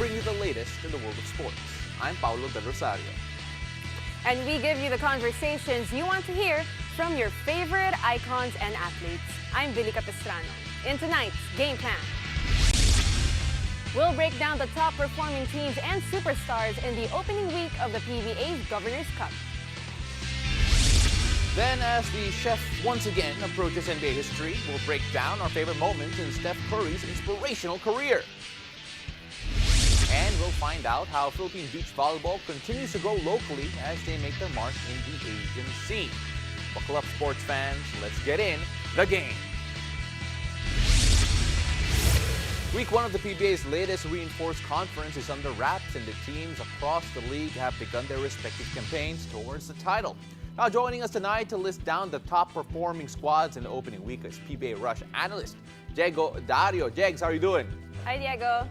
bring you the latest in the world of sports. I'm Paulo Del Rosario. And we give you the conversations you want to hear from your favorite icons and athletes. I'm Billy Capistrano. In tonight's Game Plan, we'll break down the top performing teams and superstars in the opening week of the PBA's Governor's Cup. Then, as the chef once again approaches NBA history, we'll break down our favorite moments in Steph Curry's inspirational career. And we'll find out how Philippine beach volleyball continues to grow locally as they make their mark in the Asian scene. Buckle up, sports fans. Let's get in the game. Week 1 of the PBA's latest reinforced conference is under wraps, and the teams across the league have begun their respective campaigns towards the title. Now joining us tonight to list down the top performing squads in the opening week is PBA Rush analyst Diego Dario. Jegs, how are you doing? Hi, Diego.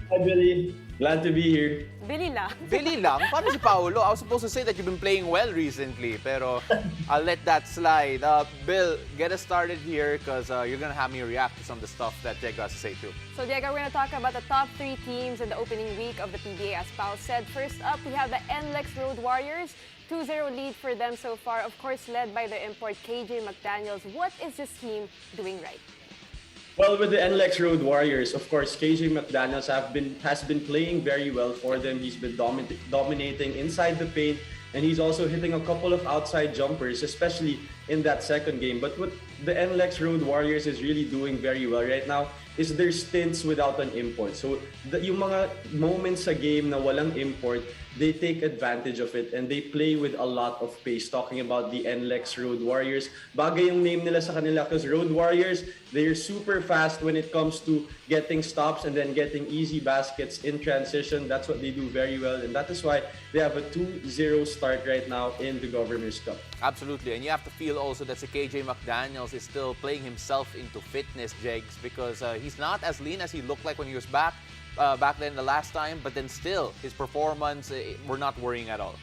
Hi, Billy. Glad to be here. Billy lang. Billy lang? Paano si Paolo? I was supposed to say that you've been playing well recently, pero I'll let that slide. Bill, get us started here because you're going to have me react to some of the stuff that Diego has to say too. So, Diego, we're going to talk about the top 3 teams in the opening week of the PBA, as Pao said. First up, we have the NLEX Road Warriors. 2-0 lead for them so far, of course led by their import KJ McDaniels. What is this team doing right? Well, with the NLEX Road Warriors, of course, KJ McDaniels has been playing very well for them. He's been dominating inside the paint, and he's also hitting a couple of outside jumpers, especially in that second game. But what the NLEX Road Warriors is really doing very well right now is their stints without an import. So yung mga moments sa game na walang import, they take advantage of it and they play with a lot of pace. Talking about the NLEX Road Warriors, bagay yung name nila sa kanila because Road Warriors, they're super fast when it comes to getting stops and then getting easy baskets in transition. That's what they do very well, and that is why they have a 2-0 start right now in the Governor's Cup. Absolutely, and you have to feel also that si KJ McDaniels is still playing himself into fitness, Jegs, because he's not as lean as he looked like when he was back then the last time, but then still his performance, we're not worrying at all.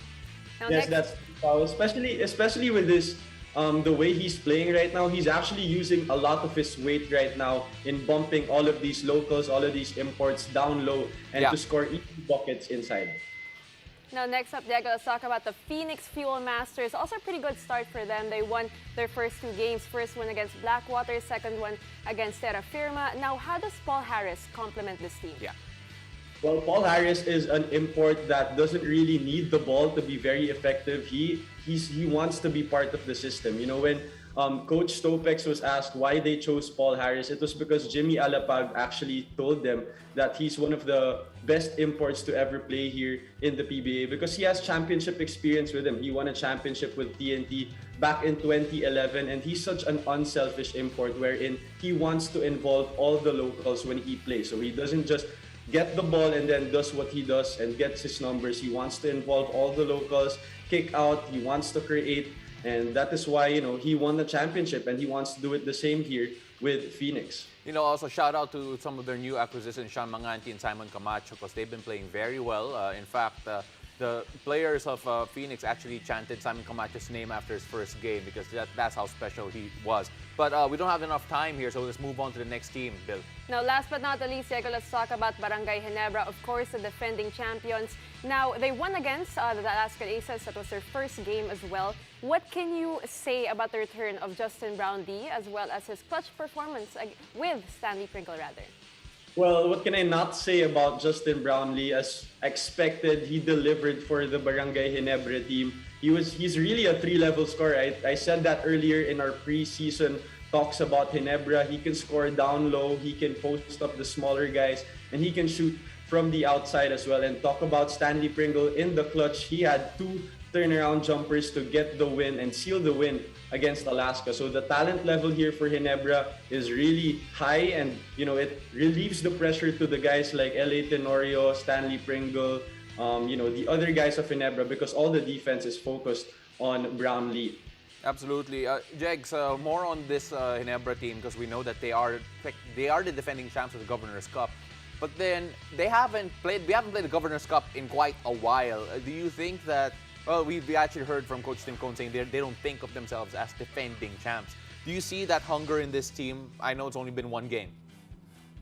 Now Yes, that's especially with this the way he's playing right now. He's actually using a lot of his weight right now in bumping all of these locals, all of these imports down low, and to score easy buckets inside. Now, next up, Diego, let's talk about the Phoenix Fuel Masters. Also a pretty good start for them. They won their first 2 games. First one against Blackwater, second one against Terra Firma. Now, how does Paul Harris complement this team? Yeah. Well, Paul Harris is an import that doesn't really need the ball to be very effective. He wants to be part of the system. You know, when Coach Stopex was asked why they chose Paul Harris, it was because Jimmy Alapag actually told them that he's one of the best imports to ever play here in the PBA because he has championship experience with him. He won a championship with TNT back in 2011, and he's such an unselfish import wherein he wants to involve all the locals when he plays. So he doesn't just get the ball and then does what he does and gets his numbers. He wants to involve all the locals, kick out, he wants to create, and that is why, you know, he won the championship and he wants to do it the same here with Phoenix. You know, also shout out to some of their new acquisitions, Sean Manganti and Simon Camacho, because they've been playing very well. In fact, the players of Phoenix actually chanted Simon Camacho's name after his first game because that's how special he was. But we don't have enough time here, so let's move on to the next team, Bill. Now, last but not the least, Diego, let's talk about Barangay Ginebra, of course, the defending champions. Now, they won against the Alaska Aces. That was their first game as well. What can you say about the return of Justin Brownlee as well as his clutch performance with Stanley Pringle, rather? Well, what can I not say about Justin Brownlee? As expected, he delivered for the Barangay Ginebra team. He's really a 3-level scorer. I said that earlier in our preseason talks about Ginebra. He can score down low, he can post up the smaller guys, and he can shoot from the outside as well. And talk about Stanley Pringle in the clutch. He had 2 turnaround jumpers to get the win and seal the win against Alaska. So the talent level here for Ginebra is really high, and you know, it relieves the pressure to the guys like L.A. Tenorio, Stanley Pringle, you know, the other guys of Ginebra, because all the defense is focused on Brownlee. Absolutely. Jegs, more on this Ginebra team because we know that they are the defending champs of the Governor's Cup. But then we haven't played the Governor's Cup in quite a while. Do you think that, well, we actually heard from Coach Tim Cone saying they don't think of themselves as defending champs. Do you see that hunger in this team? I know it's only been 1 game.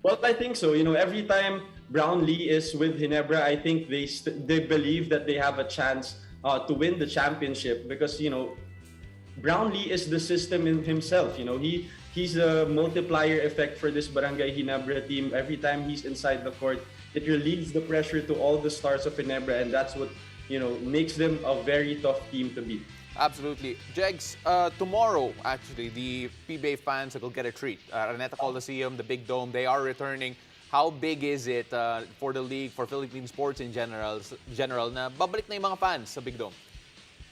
Well, I think so. You know, every time Brownlee is with Ginebra, I think they believe that they have a chance to win the championship because Brownlee is the system in himself. He's a multiplier effect for this Barangay Ginebra team. Every time he's inside the court, it relieves the pressure to all the stars of Ginebra, and that's what makes them a very tough team to beat. Absolutely. Jegs, tomorrow, actually, the PBA fans will get a treat. Araneta Coliseum, the Big Dome, they are returning. How big is it for the league, for Philippine sports in general, na babalik na yung mga fans sa Big Dome?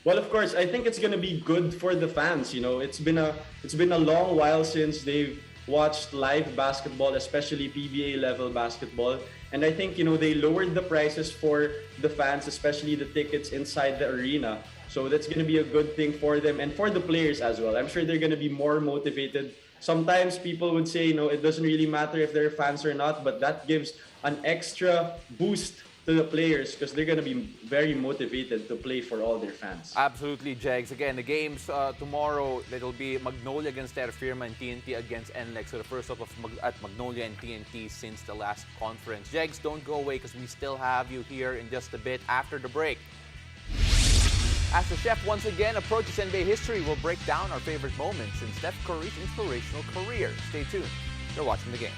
Well, of course, I think it's gonna be good for the fans. It's been a long while since they've watched live basketball, especially PBA level basketball. And I think they lowered the prices for the fans, especially the tickets inside the arena. So that's gonna be a good thing for them and for the players as well. I'm sure they're gonna be more motivated. Sometimes people would say, it doesn't really matter if they're fans or not, but that gives an extra boost to the players because they're going to be very motivated to play for all their fans. Absolutely, Jegs. Again, the games tomorrow, it'll be Magnolia against Terra Firma and TNT against NLEX. So the first up at Magnolia and TNT since the last conference. Jegs, don't go away because we still have you here in just a bit after the break. As the chef once again approaches NBA history, we'll break down our favorite moments in Steph Curry's inspirational career. Stay tuned. You're watching the game.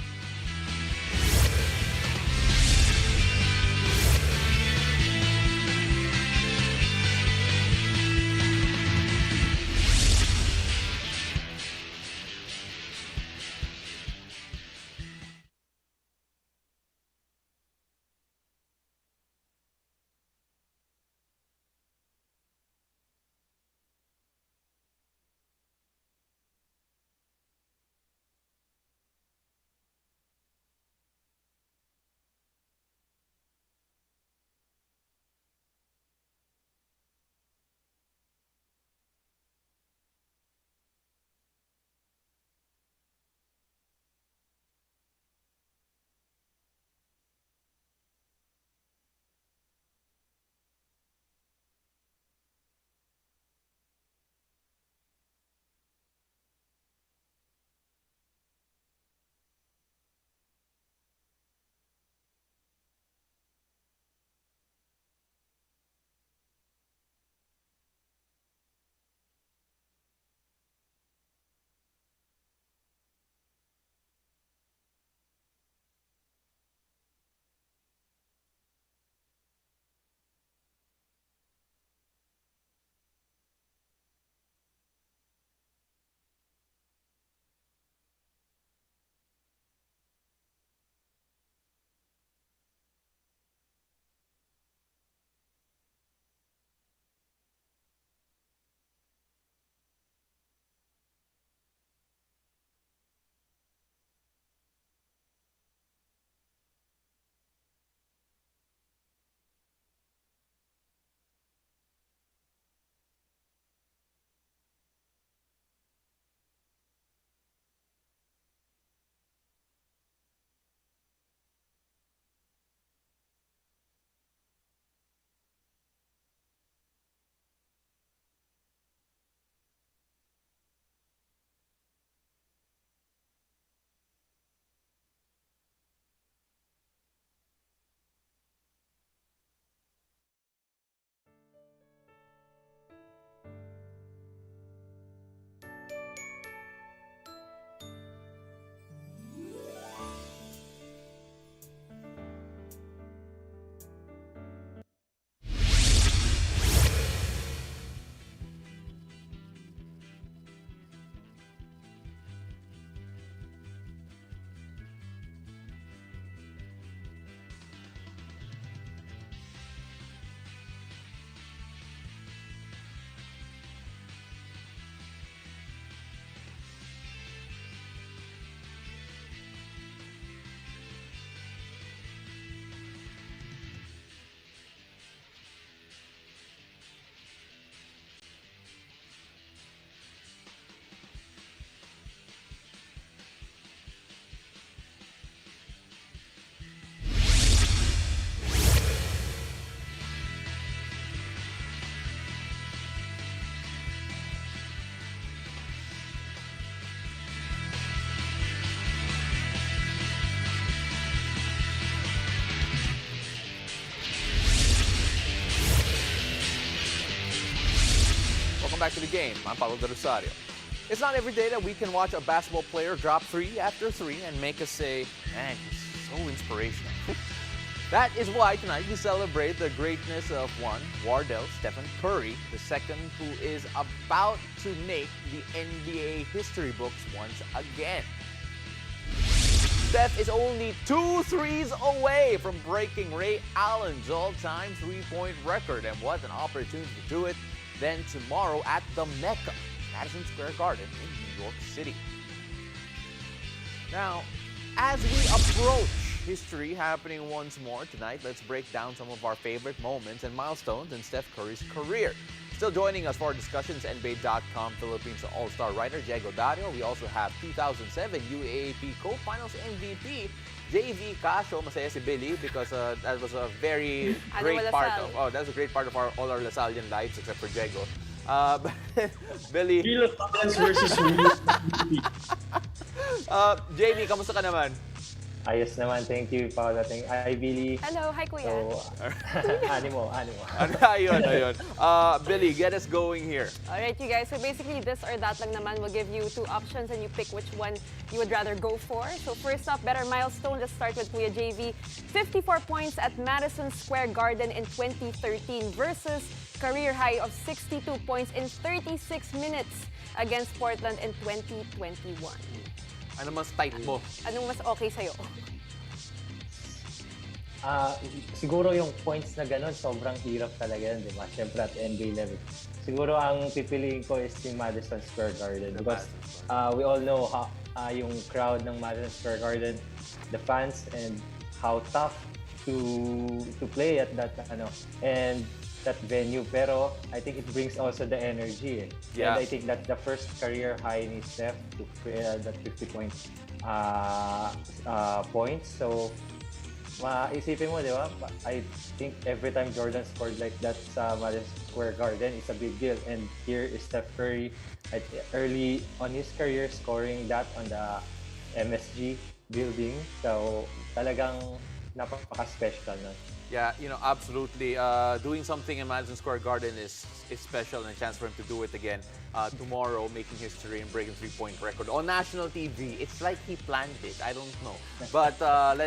back to the game. I'm Paulo de Rosario. It's not every day that we can watch a basketball player drop 3 after 3 and make us say, man, he's so inspirational. That is why tonight we celebrate the greatness of one, Wardell Stephen Curry, the second who is about to make the NBA history books once again. Steph is only 2 threes away from breaking Ray Allen's all-time three-point record. And what an opportunity to do it then tomorrow at the Mecca, Madison Square Garden in New York City. Now, as we approach history happening once more tonight, let's break down some of our favorite moments and milestones in Steph Curry's career. Still joining us for our discussions, NBA.com Philippines All-Star writer Diego Dario. We also have 2007 UAAP Co-Finals MVP JV Casio. Masaya si Billy because that was a very great part of all our Lasallian lives except for Diego. Billy. Real Lasallians versus real JV, kamusta ka naman? Ayos naman, thank you, Paula. Hi, Billy. Hello, hi Kuya. So, animo. Ayun. Billy, get us going here. Alright, you guys. So basically, this or that lang naman. We'll give you 2 options and you pick which one you would rather go for. So first up, better milestone. Let's start with Kuya JV. 54 points at Madison Square Garden in 2013 versus career high of 62 points in 36 minutes against Portland in 2021. Ano mas tight mo? Anong mas okay sa'yo? Siguro yung points na ganun, sobrang hirap talaga yun, di ba? Siyempre at NBA level. Siguro ang pipiliin ko is yung Madison Square Garden because we all know yung crowd ng Madison Square Garden, the fans, and how tough to play at that and that venue. Pero I think it brings also the energy. Yeah. And I think that's the first career high ni Steph to create that 50 points. So, maisipin mo, di ba? I think every time Jordan scored like that sa Madison Square Garden, it's a big deal. And here is Steph Curry early on his career scoring that on the MSG building. So, talagang napaka-special nun. Yeah, absolutely. Doing something in Madison Square Garden is special and a chance for him to do it again tomorrow, making history and breaking three-point record on national TV. It's like he planned it. I don't know. But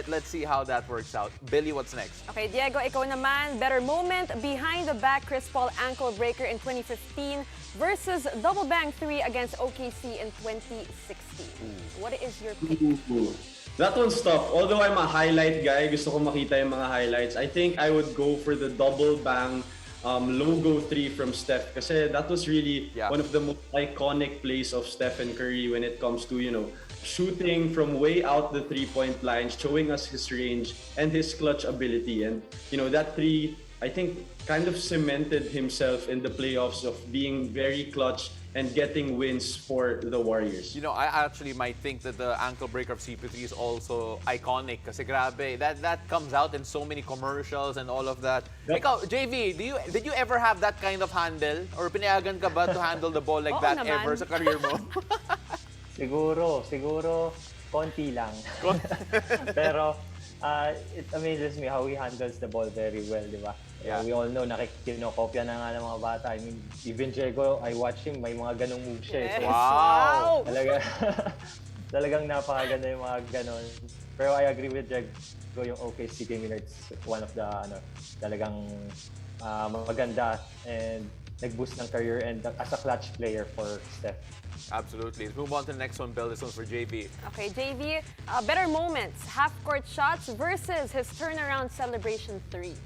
let's see how that works out. Billy, what's next? Okay, Diego, ikaw naman. Better moment, behind the back Chris Paul ankle breaker in 2015 versus double bang 3 against OKC in 2016. What is your pick? That one's tough. Although I'm a highlight guy, gusto ko makita yung mga highlights. I think I would go for the double bang logo 3 from Steph kasi that was really one of the most iconic plays of Stephen Curry when it comes to, shooting from way out the three-point line, showing us his range and his clutch ability. And, that 3, I think, kind of cemented himself in the playoffs of being very clutch and getting wins for the Warriors. I actually might think that the ankle breaker of CP3 is also iconic kasi grabe, that comes out in so many commercials and all of that. Ikaw, JV, did you ever have that kind of handle? Or pinayagan ka ba to handle the ball like that naman. ever sa career mo? Siguro, konti lang. Pero, it amazes me how he handles the ball very well, di ba? Yeah. We all know, kinokopya na nga ng mga bata. I mean, even Diego, I watch him, may mga ganong moves siya. Yes. So, Wow! talagang napakaganda yung mga ganon. Pero I agree with Diego, yung OKC game winner, it's one of the, talagang maganda and nag-boost ng career and as a clutch player for Steph. Absolutely. Let's move on to the next one, Bill. This one's for JV. Okay, JV, better moments, half-court shots versus his turnaround celebration threes.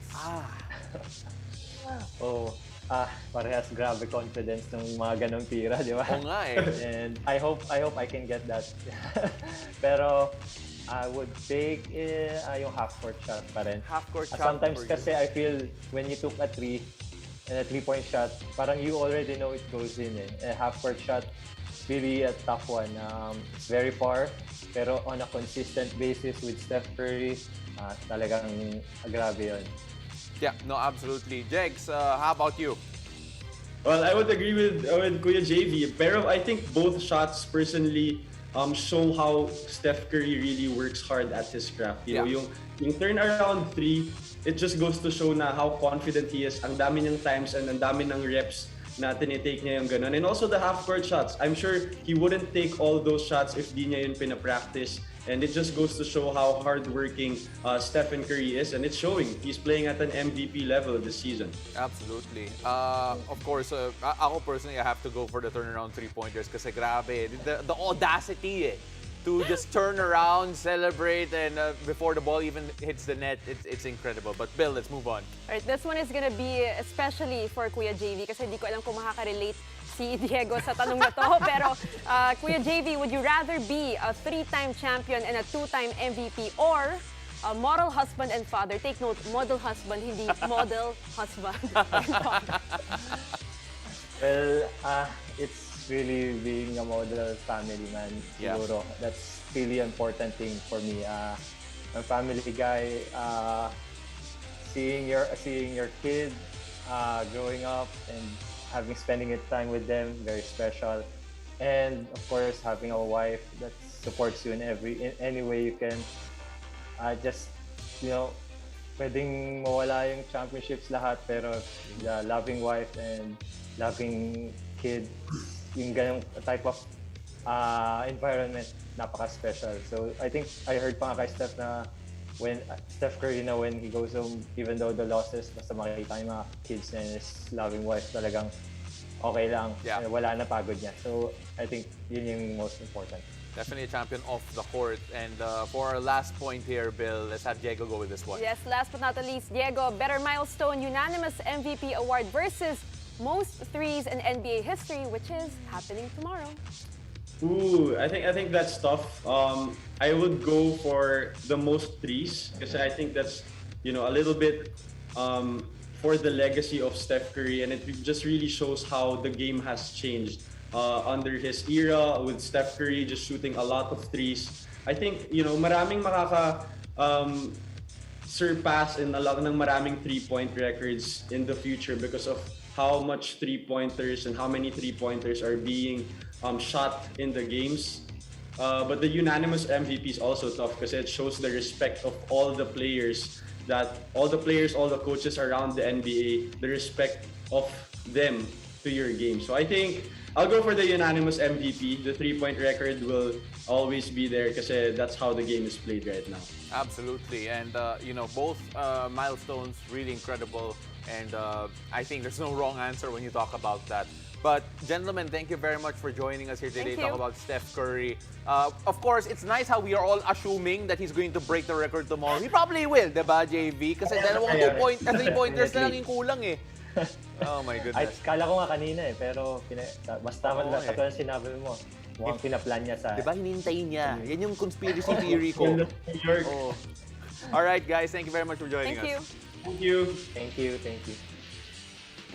Parehas grabe confidence ng mga ganong tira, di ba? Oo nga eh. And I hope I can get that. Pero I would take yung half-court shot pa rin. Half-court shot Sometimes for kasi I feel when you took a 3 and a 3-point shot, parang you already know it goes in eh. A half-court shot, it's really a tough one. It's very far, pero on a consistent basis with Steph Curry, talagang grabe yun. Yeah, no, absolutely. Jegs, how about you? Well, I would agree with Kuya JV. Pero I think both shots personally show how Steph Curry really works hard at his craft. You know, yung turnaround 3, it just goes to show na how confident he is. Ang dami niyang times and ang dami ng reps na tinitake niya yung ganun. And also the half-court shots. I'm sure he wouldn't take all those shots if di niya yun pinapractice. And it just goes to show how hardworking Stephen Curry is. And it's showing. He's playing at an MVP level this season. Absolutely. Of course, ako personally, I have to go for the turnaround three-pointers kasi grabe. The audacity to just turn around, celebrate, and before the ball even hits the net, it's incredible. But Bill, let's move on. All right, this one is gonna be especially for Kuya JV kasi hindi ko alam kung makaka-relate si Diego sa tanong na to. Pero Kuya JV, would you rather be a 3-time champion and a 2-time MVP or a model husband and father? Take note, model husband, hindi model husband and father. Well, it's really being a model family man. Yeah. Siguro. That's really important thing for me. I'm a family guy. Seeing your kid growing up and spending time with them, very special. And of course, having a wife that supports you in any way you can. Just, pwedeng mawala yung championships lahat, pero the loving wife and loving kid, yung ganong type of environment, napaka-special. So I think I heard pa nga kay Steph na when Steph Curry na when he goes home, even though the losses, basta makikita yung mga kids and his loving wife talagang okay lang. Yeah. Wala na pagod niya. So I think yun yung most important. Definitely a champion off the court. And for our last point here, Bill, let's have Diego go with this one. Yes, last but not the least, Diego, better milestone, unanimous MVP award versus most threes in NBA history, which is happening tomorrow. Ooh, I think that's tough. I would go for the most threes because I think that's a little bit for the legacy of Steph Curry, and it just really shows how the game has changed under his era with Steph Curry just shooting a lot of threes. I think maraming makaka surpass in a lot ng maraming 3-point records in the future because of how much 3-pointers and how many 3-pointers are being shot in the games. But the unanimous MVP is also tough because it shows the respect of all the players, all the coaches around the NBA, the respect of them to your game. So I think I'll go for the unanimous MVP. The 3-point record will always be there because that's how the game is played right now. Absolutely. And, both milestones, really incredible. And I think there's no wrong answer when you talk about that. But gentlemen, thank you very much for joining us here today to talk about Steph Curry. Of course, it's nice how we are all assuming that he's going to break the record tomorrow. He probably will, diba, JV? Kasi dalawang 3-pointers na lang yung kulang eh. Oh my goodness. Kala ko nga kanina pero basta katulad sinabi mo, mukhang pinaplan niya sa... Diba, hinintay niya. Yan yung conspiracy theory ko. Oh. Alright guys, thank you very much for joining us. Thank you. Thank you.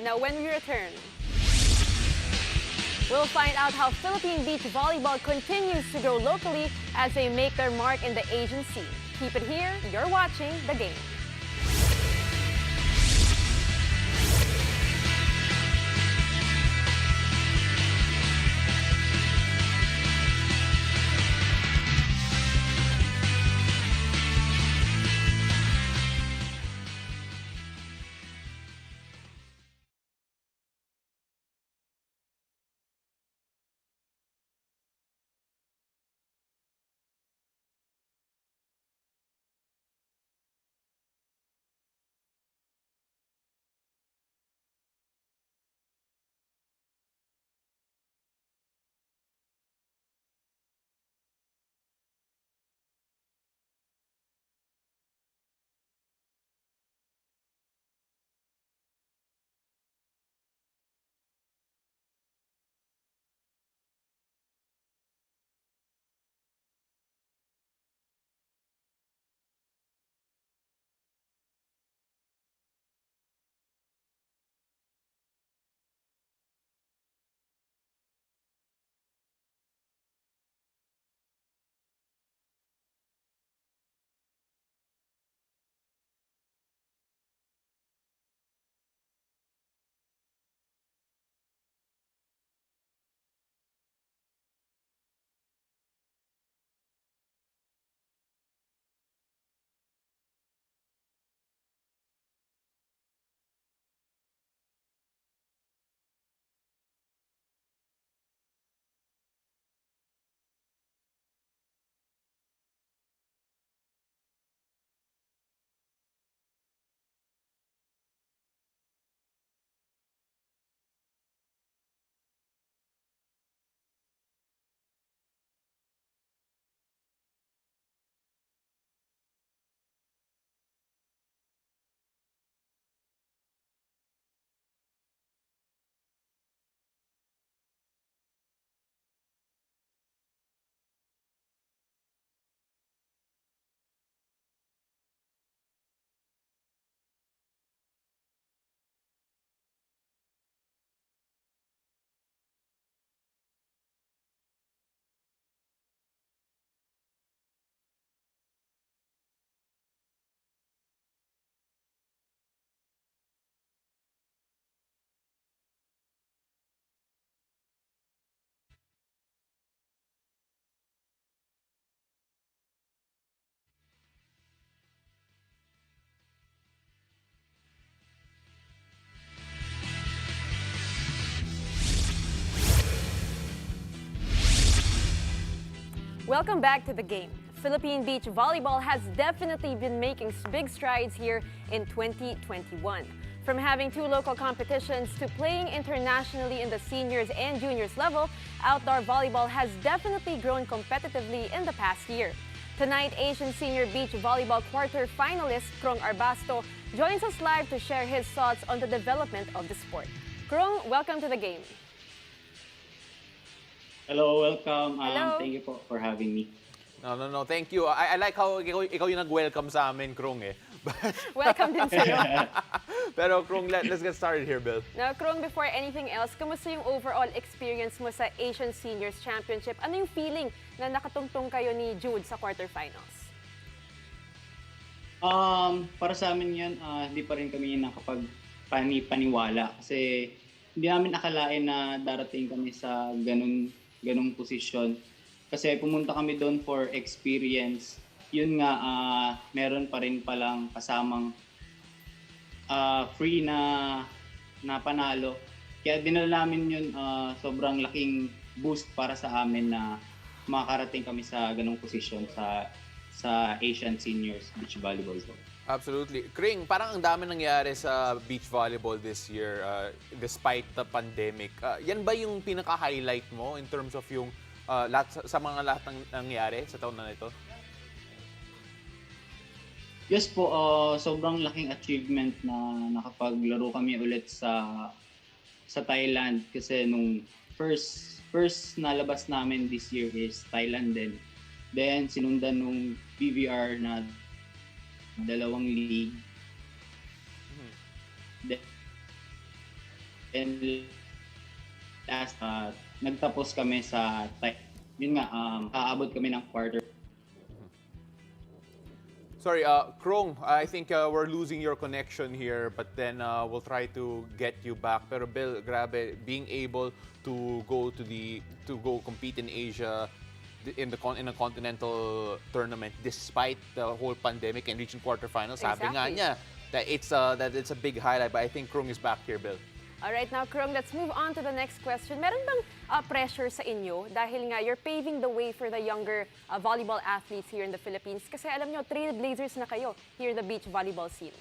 Now, when we return, we'll find out how Philippine beach volleyball continues to grow locally as they make their mark in the Asian scene. Keep it here. You're watching The Game. Welcome back to the game. Philippine beach volleyball has definitely been making big strides here in 2021. From having 2 local competitions to playing internationally in the seniors and juniors level, outdoor volleyball has definitely grown competitively in the past year. Tonight, Asian Senior Beach Volleyball quarter-finalist Krong Arbasto joins us live to share his thoughts on the development of the sport. Krong, welcome to the game. Hello, welcome. Hello. Thank you for having me. No. Thank you. I like how ikaw yung nag-welcome sa amin, Krong eh. Welcome din sa'yo. Pero Krong, let's get started here, Bill. Now, Krong, before anything else, kamusta yung overall experience mo sa Asian Seniors Championship? Ano yung feeling na nakatungtong kayo ni Jude sa quarterfinals? Para sa amin yan, hindi pa rin kami nakapagpaniwala kasi hindi namin akalain na darating kami sa ganung posisyon. Kasi pumunta kami doon for experience. Yun nga, meron pa rin palang kasamang free na panalo. Kaya dinala namin yun, sobrang laking boost para sa amin na makarating kami sa ganung posisyon sa Asian Seniors Beach Volleyball. Absolutely. Kring, parang ang dami nangyari sa beach volleyball this year despite the pandemic. Yan ba yung pinaka-highlight mo in terms of yung lahat ng nangyari sa taon na ito? Yes po, sobrang laking achievement na nakapaglaro kami ulit sa Thailand kasi nung first na labas namin this year is Thailand din. Then sinundan nung PVR na 2 league. Then last nagtapos kami sa yun nga aabot kami ng quarter. Sorry, Krong, I think we're losing your connection here, but then we'll try to get you back. Pero Bill, grabe, being able to go compete in Asia in a continental tournament despite the whole pandemic and reaching quarterfinals, sabi nga niya that it's a big highlight. But I think Krong is back here, Bill. All right, now Krong, let's move on to the next question. Meron bang pressure sa inyo dahil nga you're paving the way for the younger volleyball athletes here in the Philippines? Kasi alam nyo, trailblazers na kayo here in the beach volleyball scene.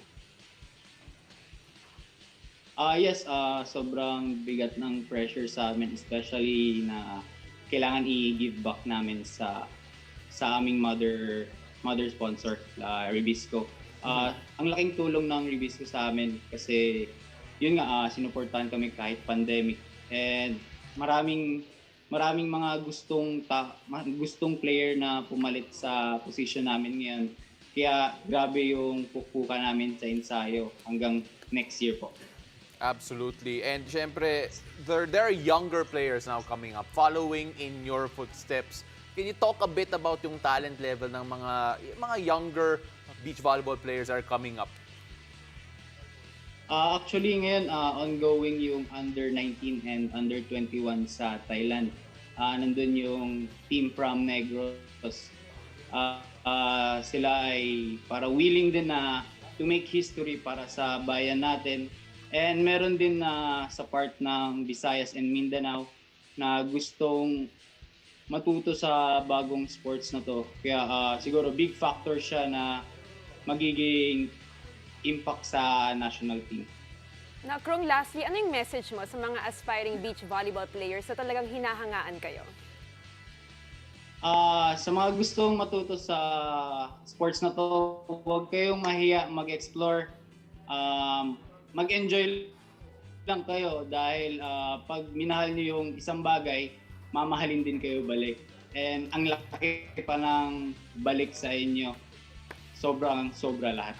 Yes, sobrang bigat ng pressure sa amin, especially na kailangan i-give back namin sa aming mother sponsor, Ribisco. Ang laking tulong ng Ribisco sa amin kasi yun nga, sinuportahan kami kahit pandemic. And maraming mga gustong player na pumalit sa position namin ngayon. Kaya grabe yung pupuka namin sa ensayo hanggang next year po. Absolutely. And syempre, there are younger players now coming up, following in your footsteps. Can you talk a bit about yung talent level ng mga younger beach volleyball players are coming up? Actually ngayon, ongoing yung under-19 and under-21 sa Thailand. Nandun yung team from Negros. Sila ay para willing din na to make history para sa bayan natin. And meron din na sa part ng Visayas and Mindanao na gustong matuto sa bagong sports na to. Kaya siguro big factor siya na magiging impact sa national team. Now, Krong, lastly, ano yung message mo sa mga aspiring beach volleyball players na talagang hinahangaan kayo? Sa mga gustong matuto sa sports na to, huwag kayong mahiya mag-explore. Mag-enjoy lang kayo dahil pag minahal niyo yung isang bagay, mamahalin din kayo balik. And ang laki pa ng balik sa inyo. Sobra lahat.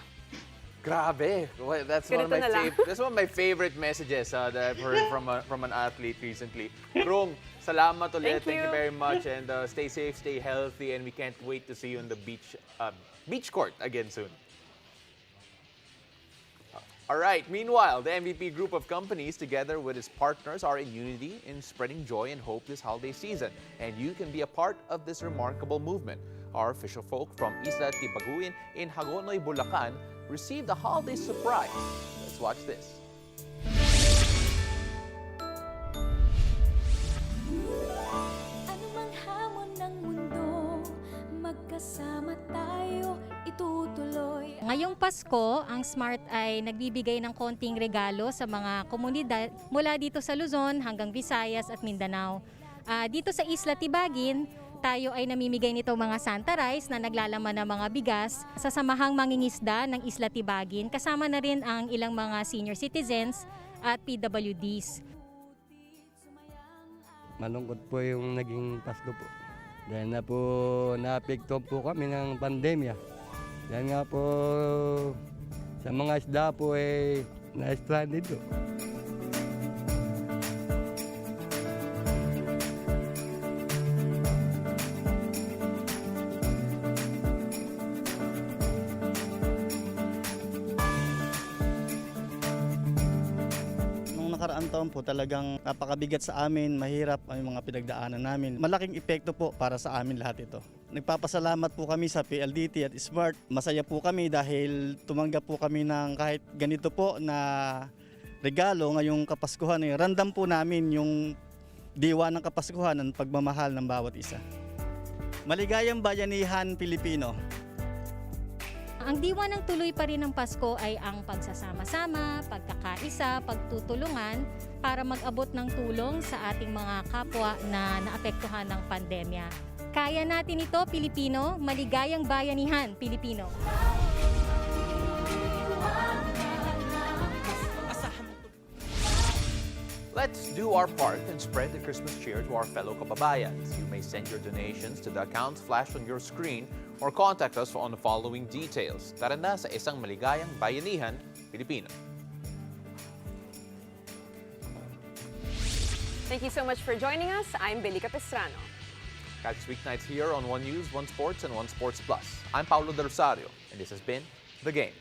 Grabe. Well, that's one of my favorite messages that I've heard from an athlete recently. Krong, salamat ulit. Thank you very much. And stay safe, stay healthy. And we can't wait to see you on the beach court again soon. All right. Meanwhile, the MVP group of companies, together with its partners, are in unity in spreading joy and hope this holiday season. And you can be a part of this remarkable movement. Our official folk from Isla Tibaguin in Hagonoy, Bulacan, received a holiday surprise. Let's watch this. Anumang hamon ng mundo, magkasama tayo itutuloy. Ngayong Pasko, ang Smart ay nagbibigay ng konting regalo sa mga komunidad mula dito sa Luzon hanggang Visayas at Mindanao. Dito sa Isla Tibagin, tayo ay namimigay nito mga Santa Rice na naglalaman ng mga bigas sa samahang mangingisda ng Isla Tibagin. Kasama na rin ang ilang mga senior citizens at PWDs. Malungkot po yung naging Pasko po. Dahil na po naapektuhan po kami ng pandemya. Dahil nga po sa mga isda po na-stranded po. Nakaraang taon po talagang napakabigat sa amin, mahirap ang mga pinagdaanan namin. Malaking epekto po para sa amin lahat ito. Nagpapasalamat po kami sa PLDT at Smart. Masaya po kami dahil tumanggap po kami ng kahit ganito po na regalo ngayong Kapaskuhan. Randam po namin yung diwa ng Kapaskuhan ng pagmamahal ng bawat isa. Maligayang Bayanihan Pilipino. Ang diwa ng tuloy pa rin ng Pasko ay ang pagsasama-sama, pagkakaisa, pagtutulungan para mag-abot ng tulong sa ating mga kapwa na naapektuhan ng pandemya. Kaya natin ito, Pilipino, maligayang bayanihan, Pilipino. Let's do our part and spread the Christmas cheer to our fellow kababayans. You may send your donations to the accounts flashed on your screen or contact us on the following details. Tara na sa isang maligayang bayanihan, Pilipino. Thank you so much for joining us. I'm Billy Capistrano. Catch us weeknights here on One News, One Sports, and One Sports Plus. I'm Paulo Del Rosario, and this has been The Game.